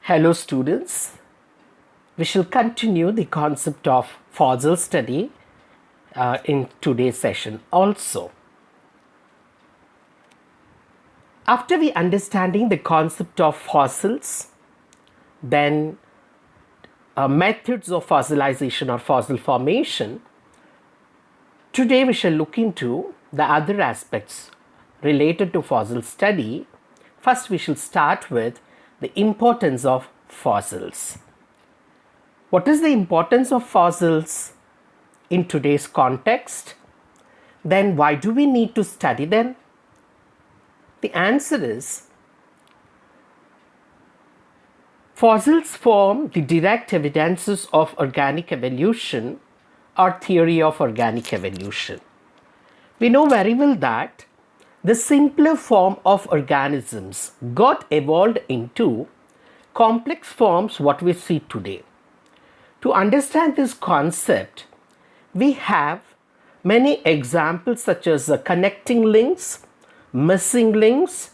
Hello students, we shall continue the concept of fossil study in today's session also. After we understanding the concept of fossils, then methods of fossilization or fossil formation, today we shall look into the other aspects related to fossil study. First we shall start with the importance of fossils. What is the importance of fossils in today's context? Then why do we need to study them? The answer is fossils form the direct evidences of organic evolution or theory of organic evolution. We know very well that the simpler form of organisms got evolved into complex forms what we see today. To understand this concept, we have many examples such as connecting links, missing links,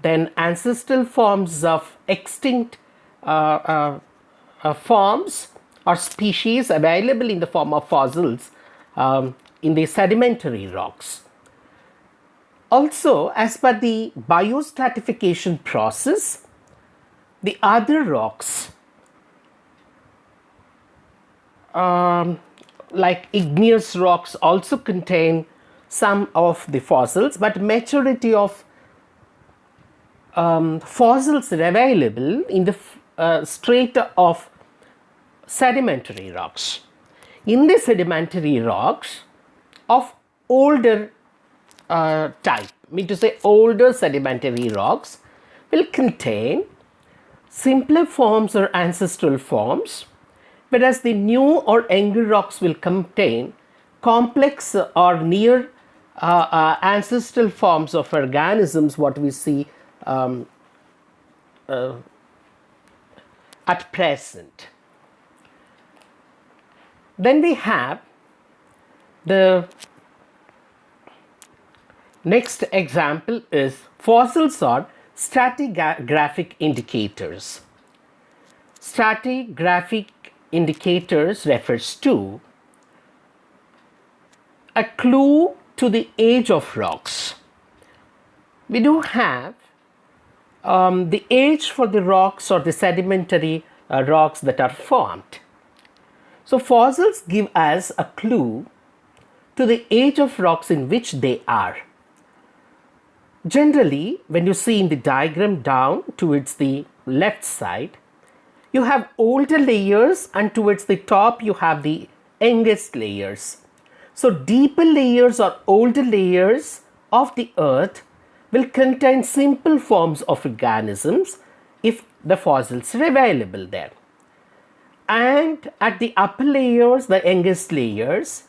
then ancestral forms of extinct forms or species available in the form of fossils in the sedimentary rocks. Also, as per the biostratification process, the other rocks like igneous rocks also contain some of the fossils, but majority of fossils are available in the strata of sedimentary rocks. In the sedimentary rocks of older type, mean to say older sedimentary rocks will contain simpler forms or ancestral forms, whereas the new or younger rocks will contain complex or near ancestral forms of organisms what we see at present. Then we have the next example is fossils are stratigraphic indicators. Stratigraphic indicators refers to a clue to the age of rocks. We do have the age for the rocks or the sedimentary rocks that are formed. So fossils give us a clue to the age of rocks in which they are. Generally, when you see in the diagram down towards the left side, you have older layers and towards the top you have the youngest layers. So deeper layers or older layers of the earth will contain simple forms of organisms if the fossils are available there. And at the upper layers, the youngest layers,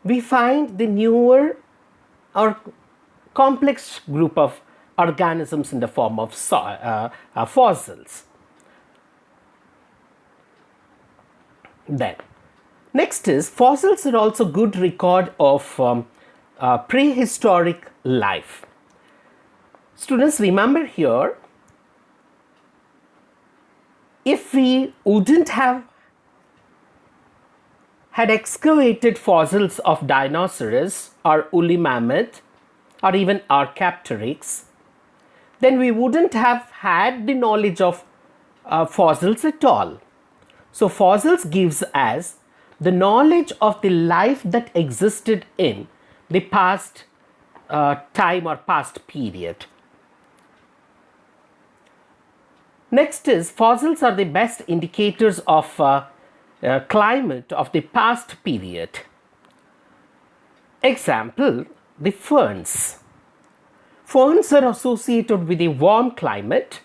we find the newer or complex group of organisms in the form of fossils. Then, next is fossils are also good record of prehistoric life. Students, remember here, if we wouldn't have had excavated fossils of dinosaurs or woolly mammoth or even Archaeopteryx, then we wouldn't have had the knowledge of fossils at all. So fossils gives us the knowledge of the life that existed in the past time or past period. Next is fossils are the best indicators of climate of the past period. Example, the ferns. Ferns are associated with a warm climate,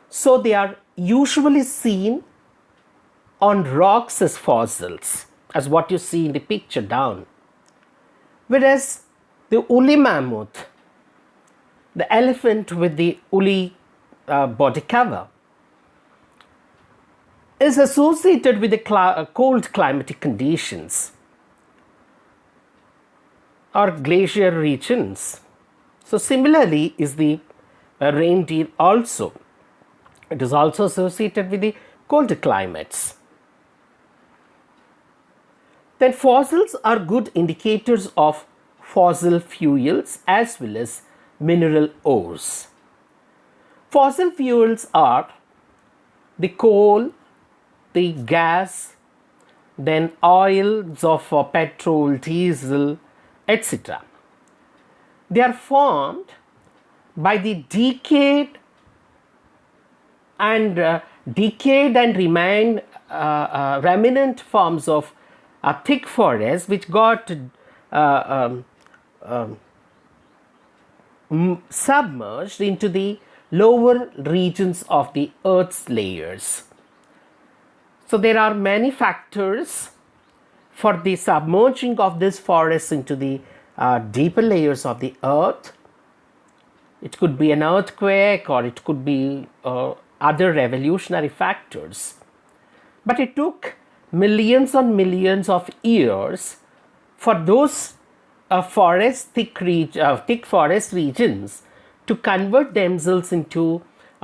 so they are usually seen on rocks as fossils, as what you see in the picture down. Whereas the woolly mammoth, the elephant with the woolly body cover, is associated with the cold climatic conditions or glacier regions. So similarly is the reindeer also. It is also associated with the colder climates. Then fossils are good indicators of fossil fuels as well as mineral ores. Fossil fuels are the coal, the gas, then oils of petrol, diesel, etc. They are formed by the decayed and remnant forms of thick forest which got submerged into the lower regions of the Earth's layers. So there are many factors for the submerging of this forest into the deeper layers of the Earth. It could be an earthquake or it could be other evolutionary factors. But it took millions and millions of years for those thick forest regions to convert themselves into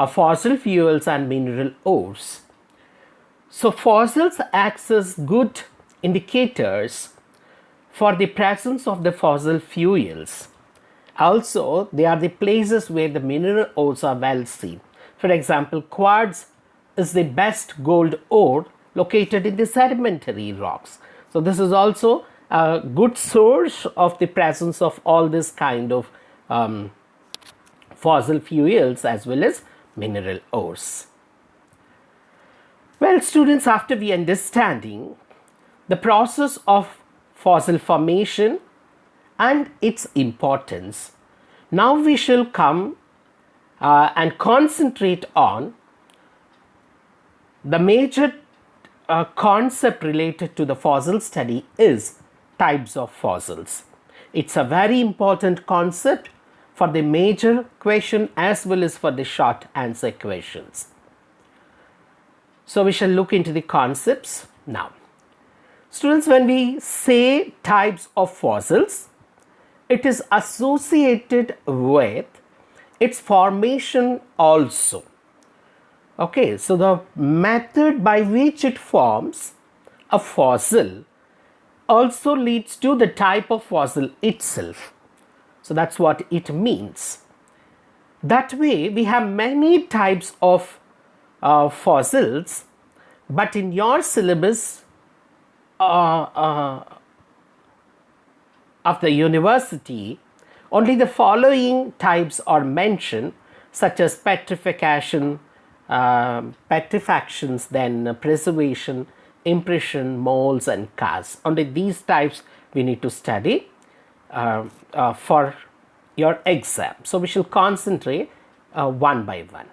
fossil fuels and mineral ores. So fossils act as good indicators for the presence of the fossil fuels. Also, they are the places where the mineral ores are well seen. For example, quartz is the best gold ore located in the sedimentary rocks. So this is also a good source of the presence of all this kind of fossil fuels as well as mineral ores. Well, students, after we understanding the process of fossil formation and its importance, now we shall come and concentrate on the major concept related to the fossil study is types of fossils. It's a very important concept for the major question as well as for the short answer questions. So we shall look into the concepts now. Students, when we say types of fossils, it is associated with its formation also. Okay, so the method by which it forms a fossil also leads to the type of fossil itself. So that's what it means. That way, we have many types of fossils, but in your syllabus of the university, only the following types are mentioned, such as petrification, petrifactions, then preservation, impression, molds and casts. Only these types we need to study for your exam. So we shall concentrate one by one.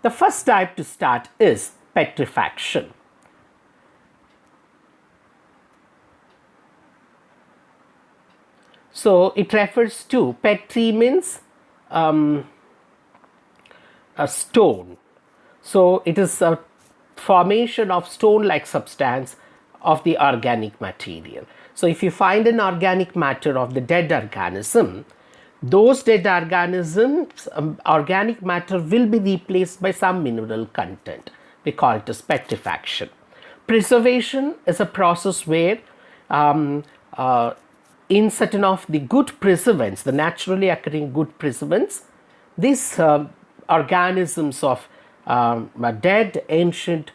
The first type to start is petrifaction. So it refers to petri means a stone. So it is a formation of stone-like substance of the organic material. So if you find an organic matter of the dead organism, those dead organisms, organic matter will be replaced by some mineral content. We call it as petrifaction. Preservation is a process where in certain of the good preservants, the naturally occurring good preservants, these organisms of dead ancient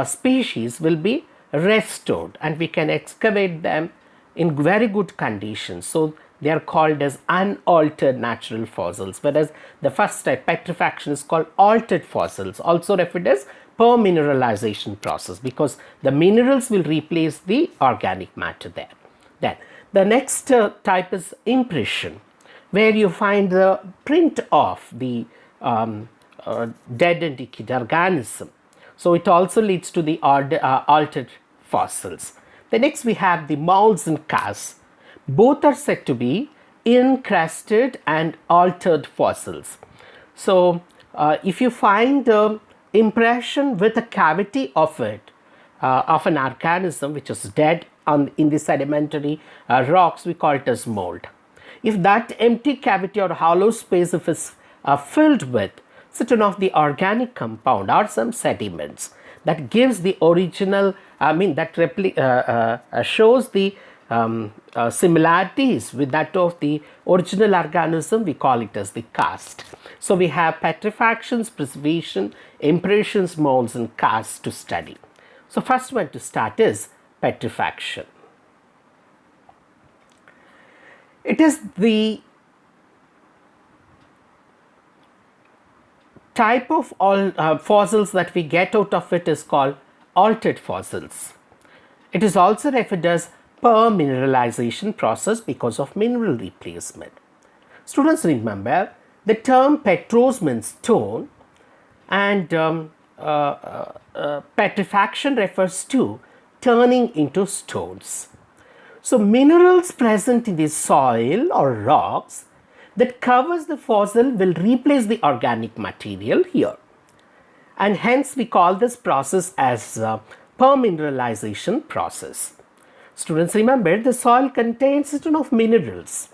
species will be restored and we can excavate them in very good conditions. So they are called as unaltered natural fossils, whereas the first type, petrifaction, is called altered fossils, also referred as permineralization process, because the minerals will replace the organic matter there. Then the next type is impression, where you find the print of the dead and decayed organism. So it also leads to the altered fossils. The next we have the molds and casts. Both are said to be encrusted and altered fossils. So if you find the impression with a cavity of it, of an organism which is dead in the sedimentary rocks, we call it as mold. If that empty cavity or hollow space is filled with certain of the organic compound or some sediments that gives the original, that shows the similarities with that of the original organism. We call it as the cast. So we have petrifactions, preservation, impressions, molds and casts to study. So first one to start is petrifaction. It is the type of fossils that we get out of it is called altered fossils. It is also referred as permineralization process because of mineral replacement. Students, remember the term petros means stone, and petrifaction refers to turning into stones. So minerals present in the soil or rocks that covers the fossil will replace the organic material here, and hence we call this process as permineralization process. Students, remember the soil contains certain of minerals,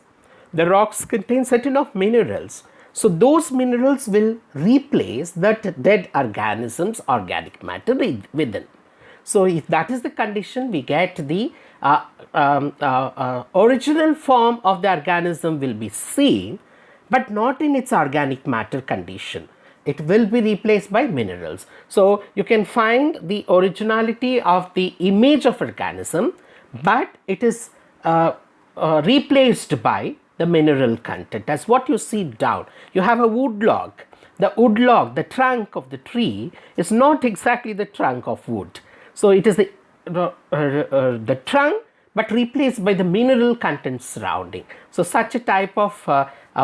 the rocks contain certain of minerals. So those minerals will replace that dead organisms, organic matter within. So if that is the condition, we get the original form of the organism will be seen, but not in its organic matter condition. It will be replaced by minerals. So you can find the originality of the image of organism, but it is replaced by the mineral content. As what you see down, you have a wood log. The wood log, the trunk of the tree is not exactly the trunk of wood. So it is the trunk, but replaced by the mineral content surrounding. So such a type of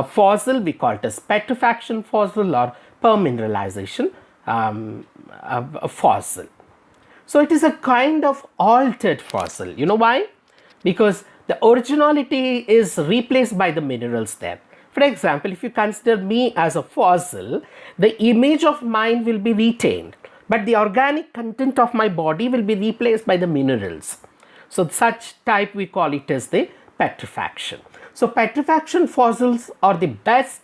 fossil we call it as petrifaction fossil or permineralization fossil. So it is a kind of altered fossil. You know why? Because the originality is replaced by the minerals there. For example, if you consider me as a fossil, the image of mine will be retained, but the organic content of my body will be replaced by the minerals. So such type we call it as the petrifaction. So petrifaction fossils are the best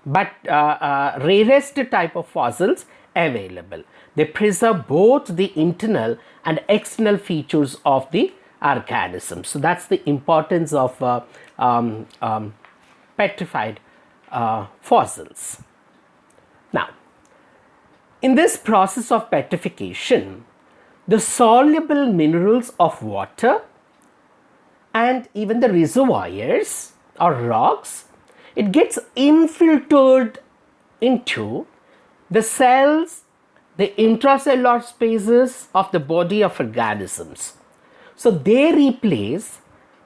but rarest type of fossils available. They preserve both the internal and external features of the organisms. So that's the importance of petrified fossils. Now, in this process of petrification, the soluble minerals of water and even the reservoirs or rocks, it gets infiltrated into the cells, the intracellular spaces of the body of organisms. So they replace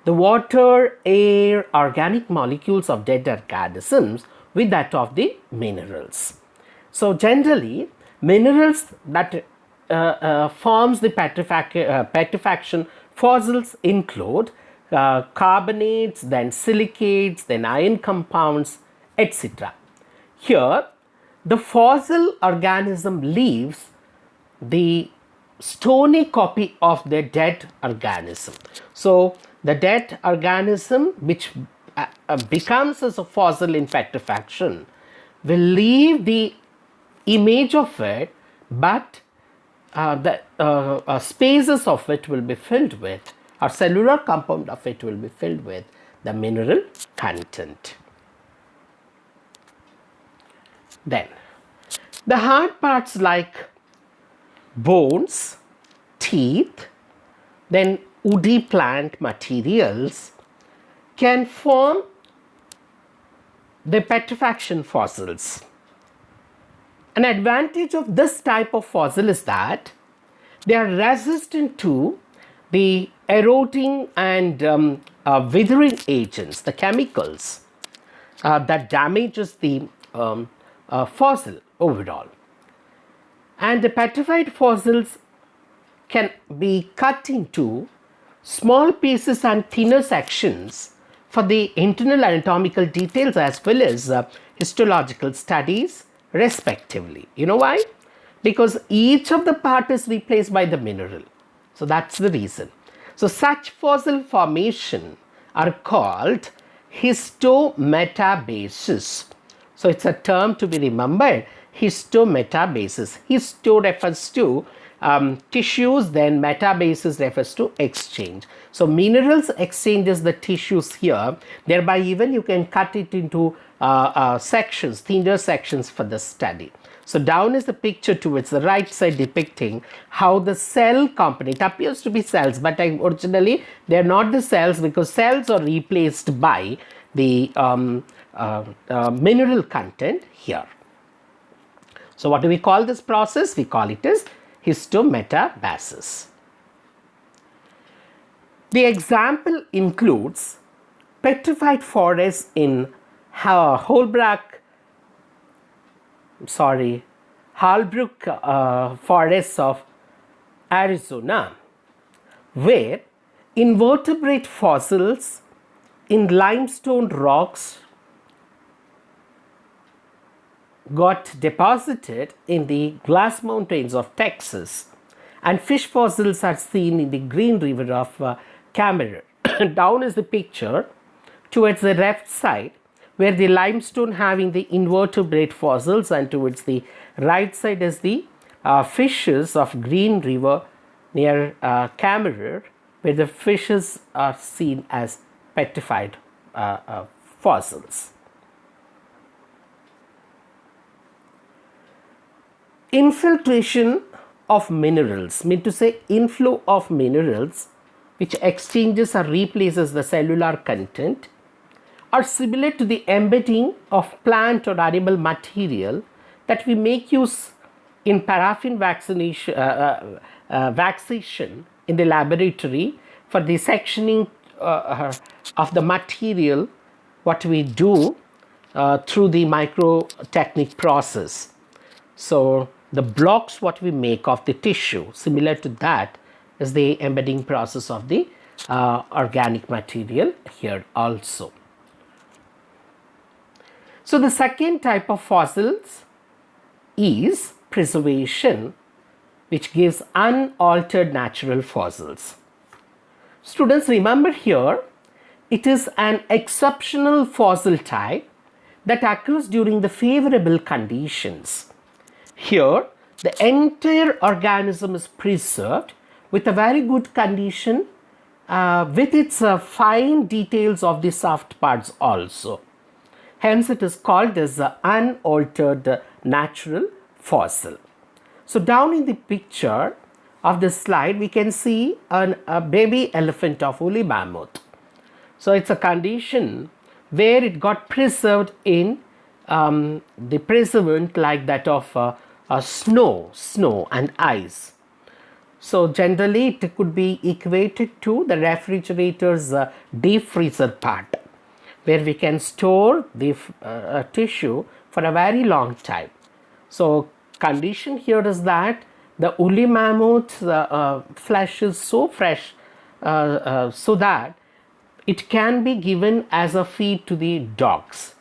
the water, air, organic molecules of dead organisms with that of the minerals. So generally, minerals that forms the petrifaction fossils include carbonates, then silicates, then iron compounds, etc. Here, the fossil organism leaves the stony copy of the dead organism. So the dead organism which becomes as a fossil in petrifaction will leave the image of it, but the spaces of it will be filled with, or cellular compound of it will be filled with the mineral content. Then the hard parts like bones, teeth, then woody plant materials can form the petrifaction fossils. An advantage of this type of fossil is that they are resistant to the eroding and withering agents, the chemicals that damages the fossil overall. And the petrified fossils can be cut into small pieces and thinner sections for the internal anatomical details as well as histological studies respectively. You know why? Because each of the part is replaced by the mineral. So that's the reason. So such fossil formation are called Histometabasis. So it's a term to be remembered. histometabasis. Histo refers to tissues, then metabasis refers to exchange. So minerals exchanges the tissues here, thereby even you can cut it into sections, thinner sections for the study. So down is the picture towards the right side depicting how the cell component appears to be cells, but originally they are not the cells, because cells are replaced by the mineral content here. So what do we call this process? We call it as histometabasis. The example includes petrified forests in Holbrook forests of Arizona, where invertebrate fossils in limestone rocks got deposited in the glass mountains of Texas, and fish fossils are seen in the Green River of Cameroon. Down is the picture towards the left side, where the limestone having the invertebrate fossils, and towards the right side is the fishes of Green River near Cameroon, where the fishes are seen as petrified fossils. Infiltration of minerals, mean to say inflow of minerals, which exchanges or replaces the cellular content, are similar to the embedding of plant or animal material that we make use in paraffin waxation in the laboratory for the sectioning of the material, what we do through the microtechnic process. So the blocks what we make of the tissue, similar to that is the embedding process of the organic material here also. So the second type of fossils is preservation, which gives unaltered natural fossils. Students, remember here, it is an exceptional fossil type that occurs during the favorable conditions. Here, the entire organism is preserved with a very good condition with its fine details of the soft parts also. Hence, it is called as an unaltered natural fossil. So, down in the picture of this slide, we can see a baby elephant of woolly mammoth. So, it's a condition where it got preserved in the preservant like that of snow and ice. So generally it could be equated to the refrigerator's deep freezer part, where we can store the tissue for a very long time. So condition here is that the woolly mammoth flesh is so fresh so that it can be given as a feed to the dogs.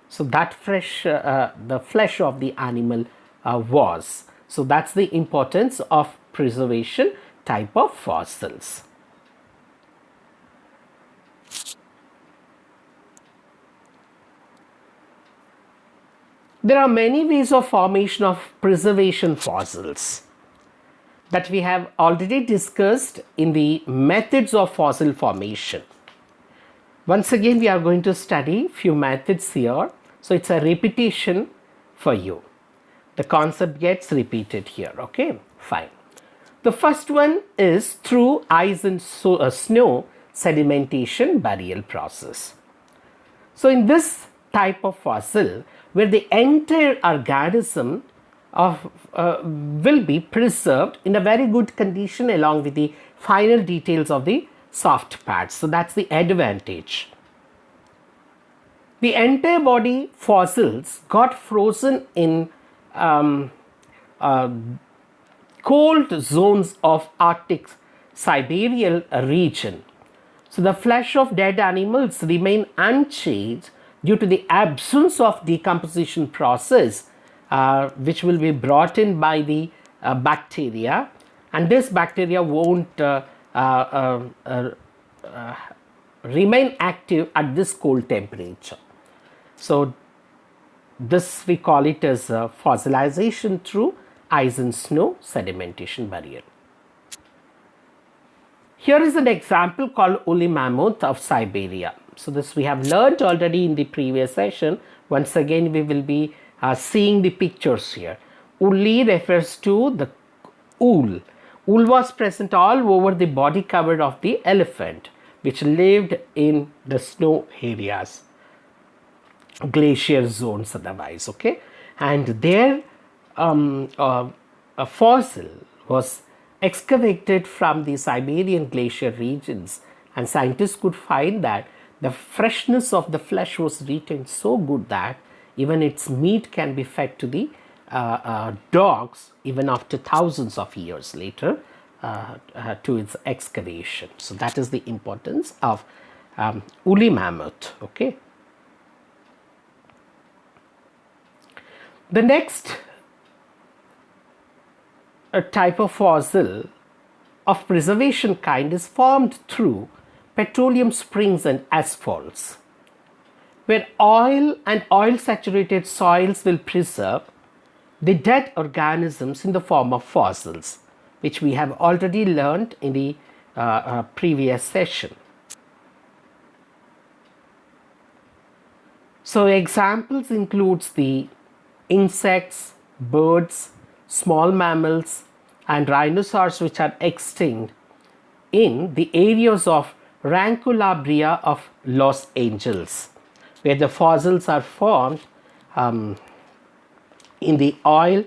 So that the flesh of the animal was. So that's the importance of preservation type of fossils. There are many ways of formation of preservation fossils that we have already discussed in the methods of fossil formation. Once again, we are going to study few methods here. So it's a repetition for you. The concept gets repeated here. Okay, fine. The first one is through ice and snow sedimentation burial process. So in this type of fossil, where the entire organism will be preserved in a very good condition along with the final details of the soft parts. So that's the advantage. The entire body fossils got frozen in cold zones of Arctic Siberian region. So the flesh of dead animals remain unchanged due to the absence of decomposition process which will be brought in by the bacteria, and this bacteria won't remain active at this cold temperature. So This we call it as fossilization through ice and snow sedimentation barrier. Here is an example called woolly mammoth of Siberia. So this we have learned already in the previous session. Once again we will be seeing the pictures here. Woolly refers to the wool. Wool was present all over the body cover of the elephant, which lived in the snow areas, glacier zones otherwise, okay. And their a fossil was excavated from the Siberian glacier regions, and scientists could find that the freshness of the flesh was retained so good that even its meat can be fed to the dogs even after thousands of years later to its excavation. So that is the importance of woolly mammoth, okay. The next type of fossil of preservation kind is formed through petroleum springs and asphalts, where oil and oil saturated soils will preserve the dead organisms in the form of fossils, which we have already learned in the previous session. So examples includes the insects, birds, small mammals and rhinoceros which are extinct in the areas of Rancolabria of Los Angeles, where the fossils are formed in the oil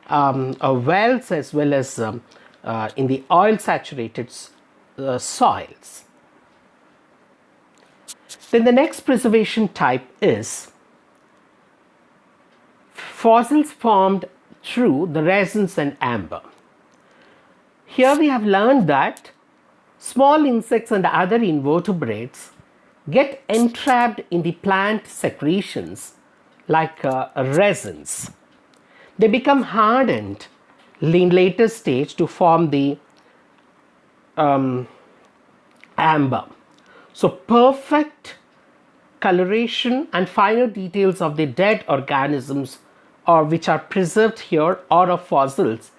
wells as well as in the oil saturated soils. Then the next preservation type is fossils formed through the resins and amber. Here we have learned that small insects and other invertebrates get entrapped in the plant secretions like resins. They become hardened in later stage to form the amber. So perfect coloration and finer details of the dead organisms or which are preserved here or of fossils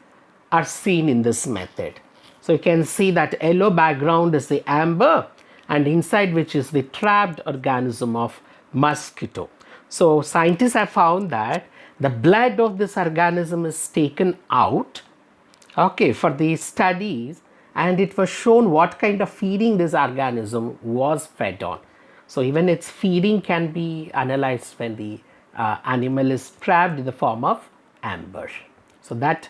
are seen in this method. So you can see that yellow background is the amber and inside which is the trapped organism of mosquito. So scientists have found that the blood of this organism is taken out, okay, for the studies, and it was shown what kind of feeding this organism was fed on. So even its feeding can be analyzed when the animal is trapped in the form of amber. So that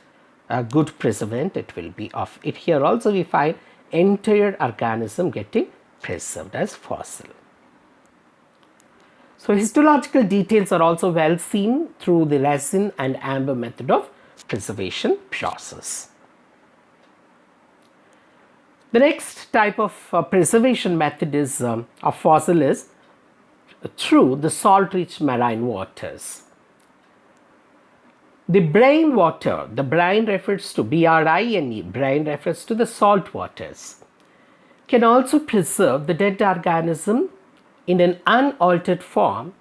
good preservant it will be of it. Here also we find entire organism getting preserved as fossil. So histological details are also well seen through the resin and amber method of preservation process. The next type of preservation method is of fossil is through the salt-rich marine waters. The brine water, the brine refers to brine, brine refers to the salt waters, can also preserve the dead organism in an unaltered form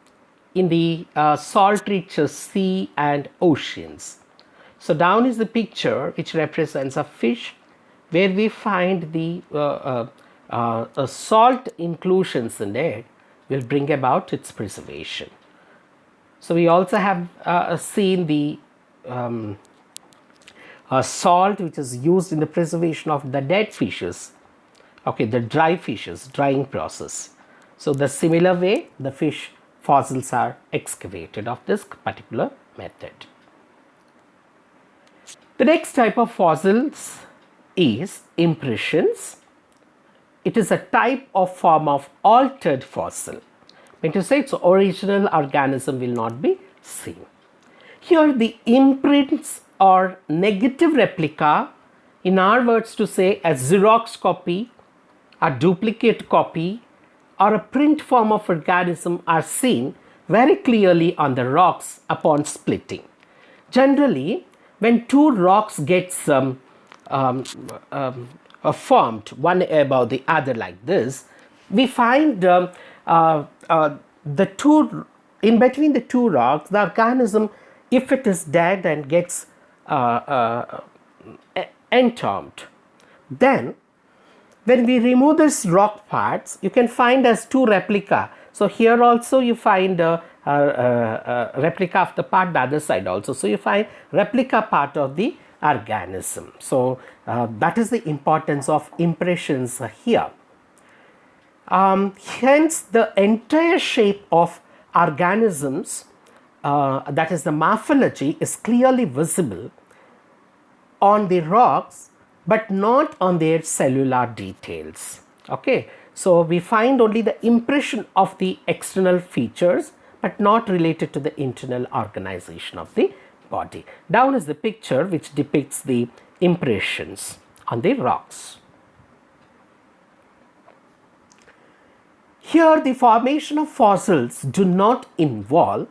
in the salt-rich sea and oceans. So down is the picture which represents a fish where we find the salt inclusions in it will bring about its preservation. So we also have seen the salt which is used in the preservation of the dead fishes, okay, the dry fishes, drying process. So the similar way the fish fossils are excavated of this particular method. The next type of fossils is impressions. It is a type of form of altered fossil. When to say its original organism will not be seen. Here the imprints or negative replica, in our words to say a Xerox copy, a duplicate copy or a print form of organism are seen very clearly on the rocks upon splitting. Generally, when two rocks get formed one above the other like this, we find the two in between the two rocks, the organism, if it is dead and gets entombed, then when we remove this rock parts, you can find as two replica. So here also you find a replica of the part, the other side also. So you find replica part of the organism. So that is the importance of impressions here. Hence the entire shape of organisms, that is the morphology, is clearly visible on the rocks but not on their cellular details. Okay, so we find only the impression of the external features but not related to the internal organization of the body. Down is the picture which depicts the impressions on the rocks. Here the formation of fossils do not involve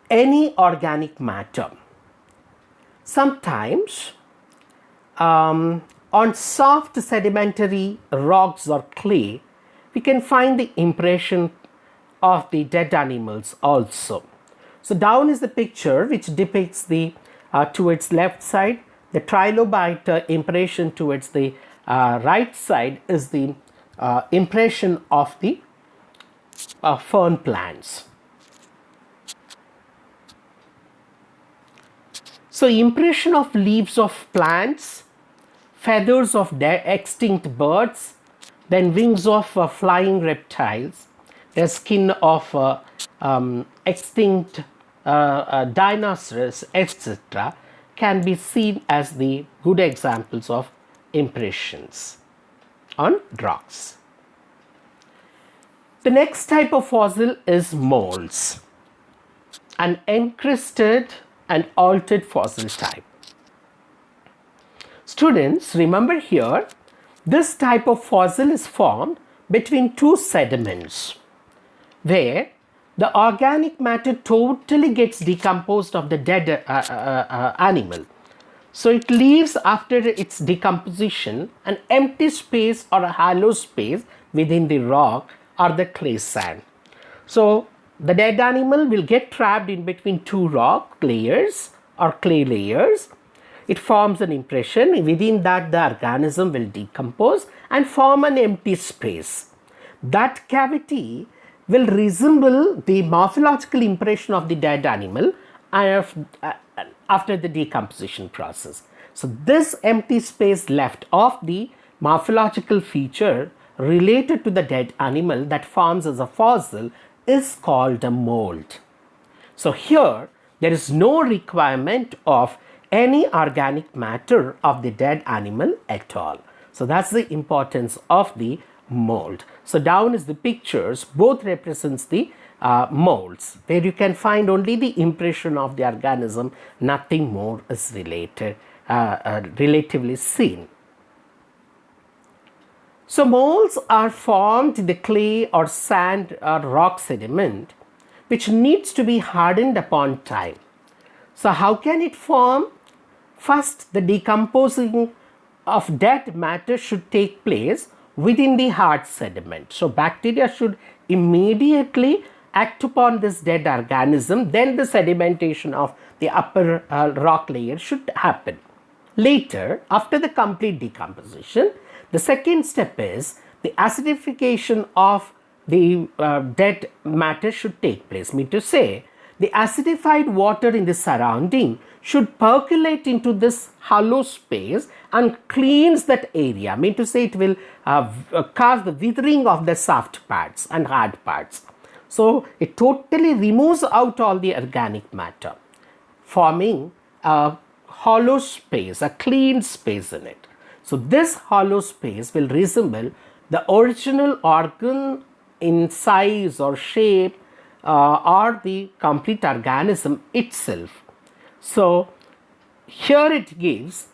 any organic matter. Sometimes on soft sedimentary rocks or clay, we can find the impression of the dead animals also. So down is the picture which depicts the towards left side, the trilobite impression towards the right side is the impression of the fern plants. So impression of leaves of plants, feathers of extinct birds, then wings of flying reptiles, the skin of extinct dinosaurs, etc., can be seen as the good examples of impressions on rocks. The next type of fossil is molds, an encrusted and altered fossil type. Students, remember here, this type of fossil is formed between two sediments where the organic matter totally gets decomposed of the dead animal. So it leaves after its decomposition an empty space or a hollow space within the rock or the clay sand. So the dead animal will get trapped in between two rock layers or clay layers. It forms an impression. Within that, the organism will decompose and form an empty space. That cavity will resemble the morphological impression of the dead animal after the decomposition process. So this empty space left of the morphological feature related to the dead animal that forms as a fossil is called a mold. So here there is no requirement of any organic matter of the dead animal at all. So that's the importance of the mold. So down is the pictures, both represents the molds where you can find only the impression of the organism, nothing more is relatively seen. So molds are formed in the clay or sand or rock sediment which needs to be hardened upon time. So how can it form? First, the decomposing of dead matter should take place within the hard sediment. So bacteria should immediately act upon this dead organism, then the sedimentation of the upper rock layer should happen. Later, after the complete decomposition, the second step is the acidification of the dead matter should take place. Mean to say, the acidified water in the surrounding should percolate into this hollow space and cleans that area. Mean to say, it will cause the withering of the soft parts and hard parts. So it totally removes out all the organic matter, forming a hollow space, a clean space in it. So this hollow space will resemble the original organ in size or shape or the complete organism itself. So here it gives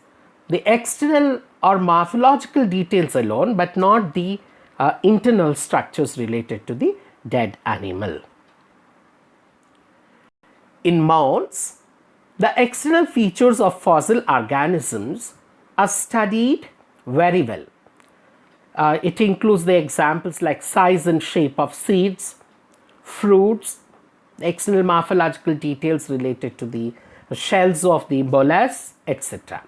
the external or morphological details alone, but not the internal structures related to the dead animal. In molds, the external features of fossil organisms are studied very well. It includes the examples like size and shape of seeds, fruits, external morphological details related to the shells of the mollusks, etc.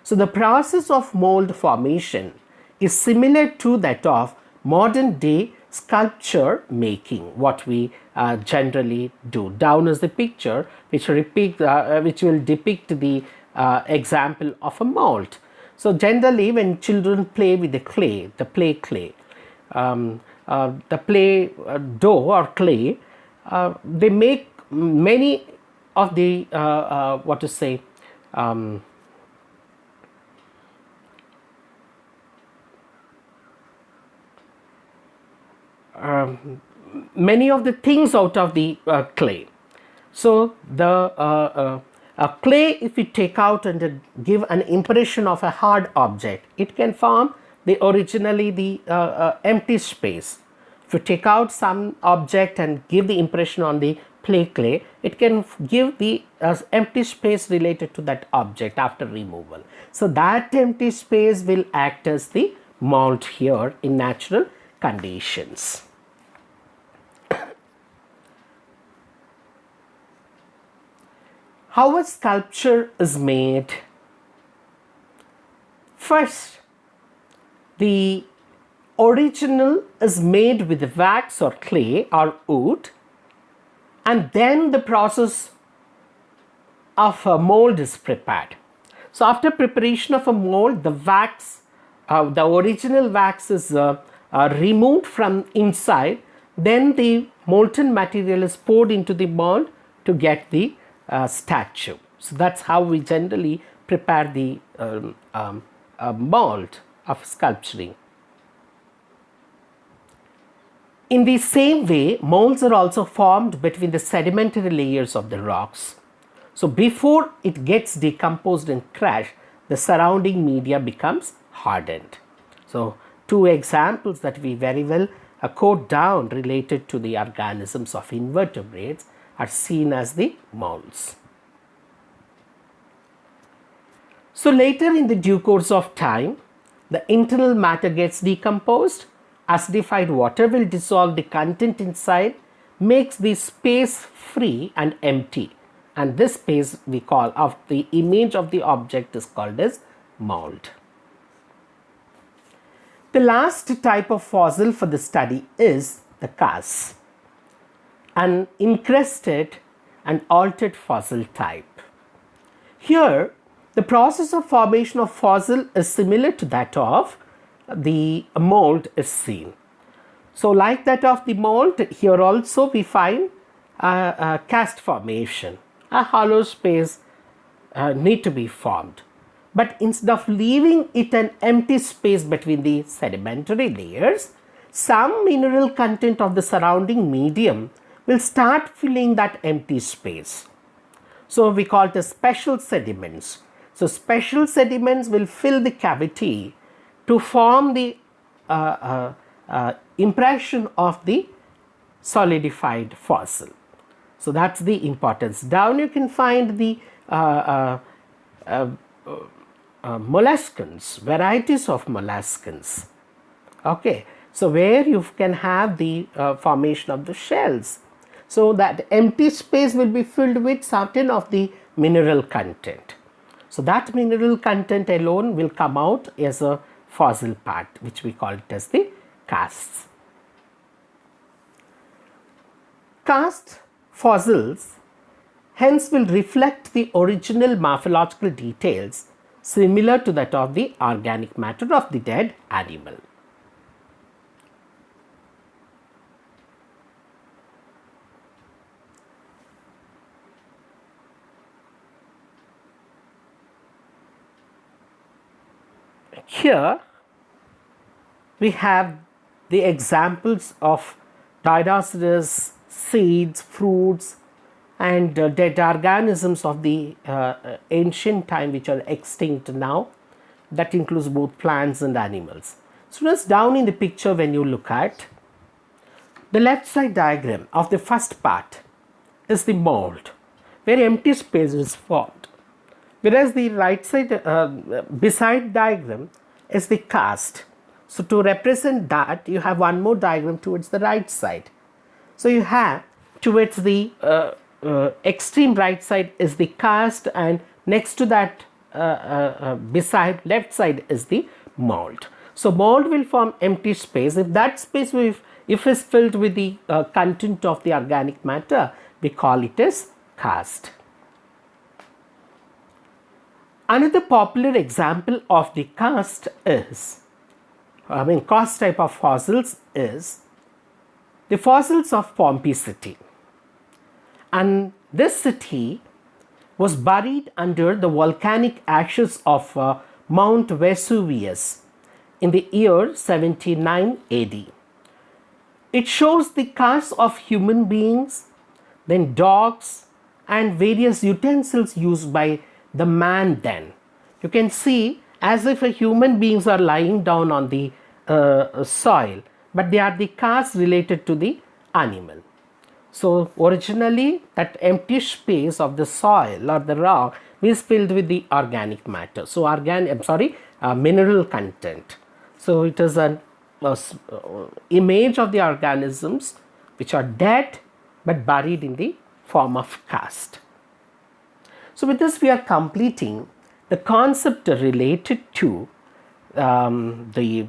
So the process of mold formation is similar to that of modern day sculpture making, what we generally do. Down is the picture which will depict the example of a mold. So generally when children play with the clay, the play dough or clay, they make many of the many of the things out of the clay. So the clay, if you take out and give an impression of a hard object, it can form the originally the empty space. If you take out some object and give the impression on the clay, it can give the empty space related to that object after removal. So that empty space will act as the mold here in natural conditions. How a sculpture is made? First, the original is made with wax or clay or wood, and then the process of a mold is prepared. So after preparation of a mold, the wax, the original wax is removed from inside, then the molten material is poured into the mold to get the statue. So that's how we generally prepare the mold of sculpturing. In the same way, molds are also formed between the sedimentary layers of the rocks. So before it gets decomposed and crushed, the surrounding media becomes hardened. So two examples that we very well quote down related to the organisms of invertebrates are seen as the molds. So later in the due course of time, the internal matter gets decomposed. Acidified water will dissolve the content inside, makes the space free and empty, and this space we call of the image of the object is called as mold. The last type of fossil for the study is the cast, an encrusted and altered fossil type. Here, the process of formation of fossil is similar to that of the mold is seen. So like that of the mold, here also we find a cast formation, a hollow space need to be formed. But instead of leaving it an empty space between the sedimentary layers, some mineral content of the surrounding medium will start filling that empty space. So we call it as special sediments. So special sediments will fill the cavity to form the impression of the solidified fossil. So that's the importance. Down you can find the molluscans, varieties of molluscans. Okay, so where you can have the formation of the shells. So that empty space will be filled with certain of the mineral content. So that mineral content alone will come out as a fossil part, which we call it as the casts. Cast fossils hence will reflect the original morphological details similar to that of the organic matter of the dead animal. Here we have the examples of dinosaurs, seeds, fruits, and dead organisms of the ancient time which are extinct now. That includes both plants and animals. So just down in the picture, when you look at the left side diagram of the first part is the mold where empty space is formed, whereas the right side beside diagram is the cast. So to represent that, you have one more diagram towards the right side. So you have towards the extreme right side is the cast, and next to that beside left side is the mold. So mold will form empty space. If that space if is filled with the content of the organic matter, we call it as cast. Another popular example of the cast type of fossils is the fossils of Pompeii city. And this city was buried under the volcanic ashes of Mount Vesuvius in the year 79 AD. It shows the casts of human beings, then dogs, and various utensils used by the man then. You can see as if human beings are lying down on the soil, but they are the casts related to the animal. So originally that empty space of the soil or the rock is filled with the organic matter. So mineral content. So it is an image of the organisms which are dead but buried in the form of cast. So with this we are completing the concept related to the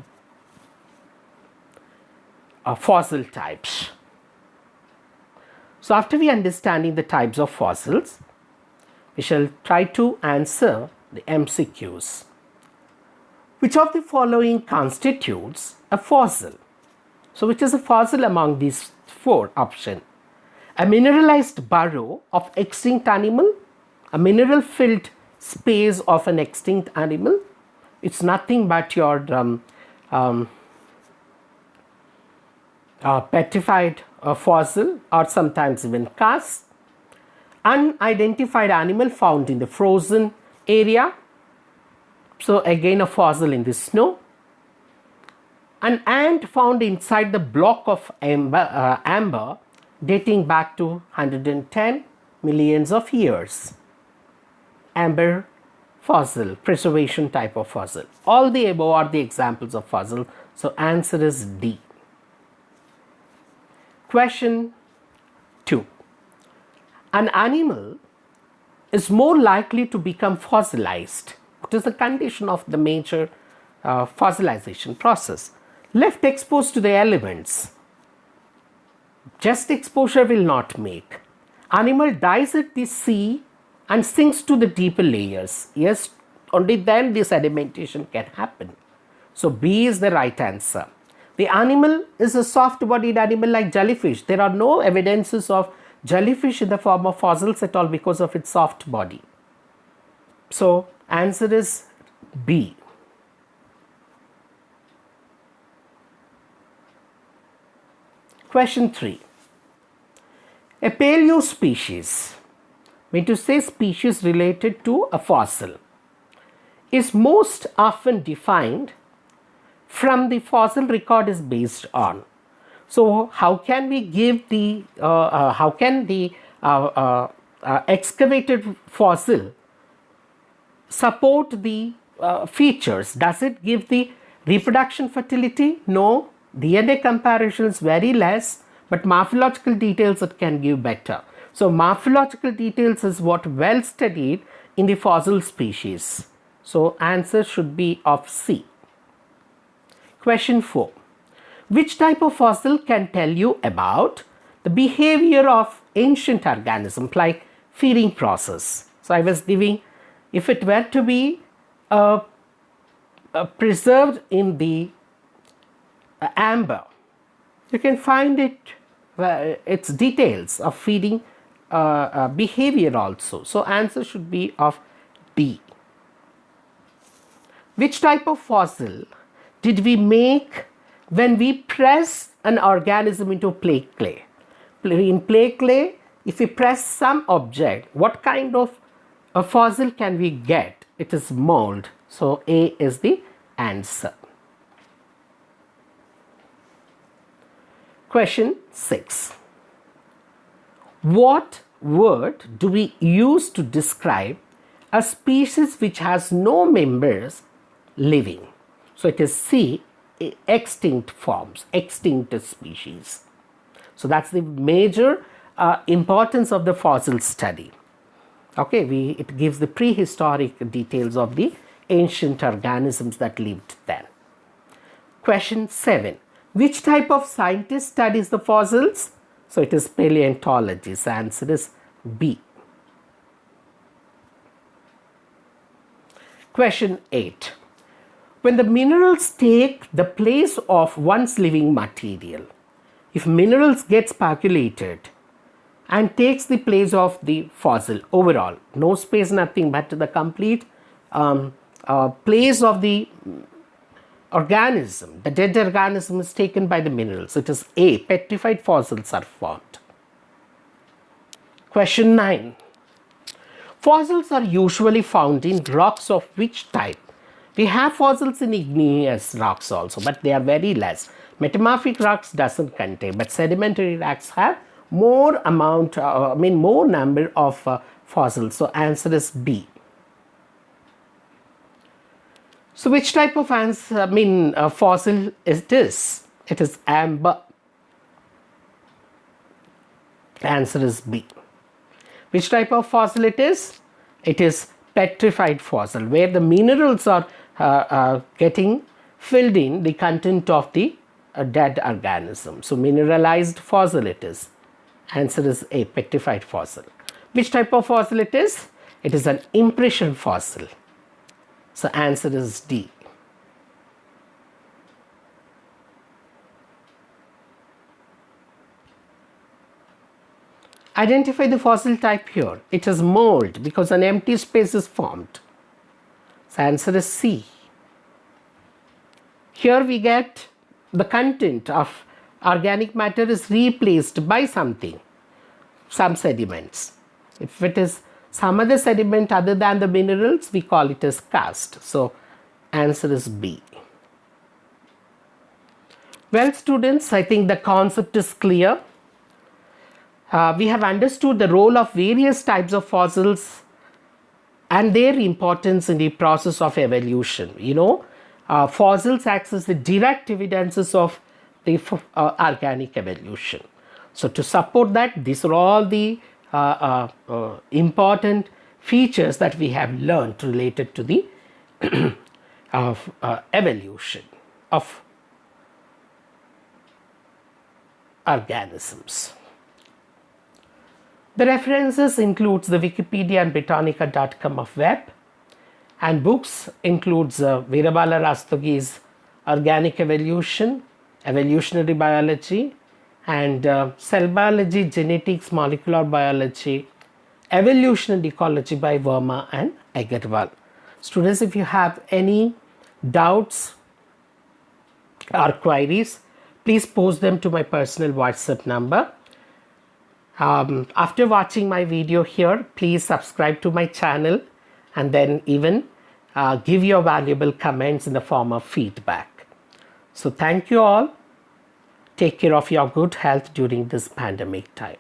fossil types. So after we understanding the types of fossils, we shall try to answer the MCQs. Which of the following constitutes a fossil? So which is a fossil among these four options? A mineralized burrow of extinct animal, a mineral filled space of an extinct animal. It's nothing but your petrified fossil, or sometimes even cast. Unidentified animal found in the frozen area. So again a fossil in the snow. An ant found inside the block of amber dating back to 110 millions of years. Amber fossil, preservation type of fossil. All the above are the examples of fossil. So answer is D. Question 2. An animal is more likely to become fossilized. It is a condition of the major fossilization process. Left exposed to the elements. Just exposure will not make. Animal dies at the sea and sinks to the deeper layers. Yes, only then the sedimentation can happen. So B is the right answer. The animal is a soft-bodied animal like jellyfish. There are no evidences of jellyfish in the form of fossils at all because of its soft body. So answer is B. Question 3. A paleo species, mean to say species related to a fossil, is most often defined from the fossil record is based on. So how can we give the excavated fossil support the features? Does it give the reproduction fertility? No. DNA comparison is very less, but morphological details it can give better. So morphological details is what well studied in the fossil species. So answer should be of C. Question 4. Which type of fossil can tell you about the behavior of ancient organisms like feeding process? So I was giving, if it were to be preserved in the amber, you can find it its details of feeding behavior also. So answer should be of B. Which type of fossil did we make when we press an organism into play clay? In play clay, if we press some object, what kind of a fossil can we get? It is mold. So A is the answer. Question 6. What word do we use to describe a species which has no members living? So it is C, extinct forms, extinct species. So that's the major importance of the fossil study. Okay, it gives the prehistoric details of the ancient organisms that lived then. Question 7. Which type of scientist studies the fossils? So it is paleontology. So answer is B. Question 8. When the minerals take the place of once living material, if minerals get speculated and takes the place of the fossil overall, no space, nothing but the complete place of the organism, the dead organism is taken by the minerals. It is A. Petrified fossils are formed. Question 9. Fossils are usually found in rocks of which type? We have fossils in igneous rocks also, but they are very less. Metamorphic rocks doesn't contain, but sedimentary rocks have more amount, more number of fossils. So answer is B. So which type of fossil it is? It is amber. Answer is B. Which type of fossil it is? It is petrified fossil, where the minerals are getting filled in the content of the dead organism. So mineralized fossil it is. Answer is A. Petrified fossil. Which type of fossil it is? It is an impression fossil. So answer is D. Identify the fossil type here. It is mold because an empty space is formed. So answer is C. Here we get the content of organic matter is replaced by something, some sediments. If it is some other sediment other than the minerals, we call it as cast. So answer is B. Well, students, I think the concept is clear. We have understood the role of various types of fossils and their importance in the process of evolution. Fossils act as the direct evidences of the organic evolution. So to support that, these are all the important features that we have learned related to the evolution of organisms. The references includes the Wikipedia and Britannica.com of web, and books includes Veerabala Rastogi's Organic Evolution, Evolutionary Biology, and Cell Biology, Genetics, Molecular Biology, Evolution and Ecology by Verma and Agarwal. Students, if you have any doubts or queries, please post them to my personal WhatsApp number. After watching my video here, please subscribe to my channel and then even give your valuable comments in the form of feedback. So thank you all. Take care of your good health during this pandemic time.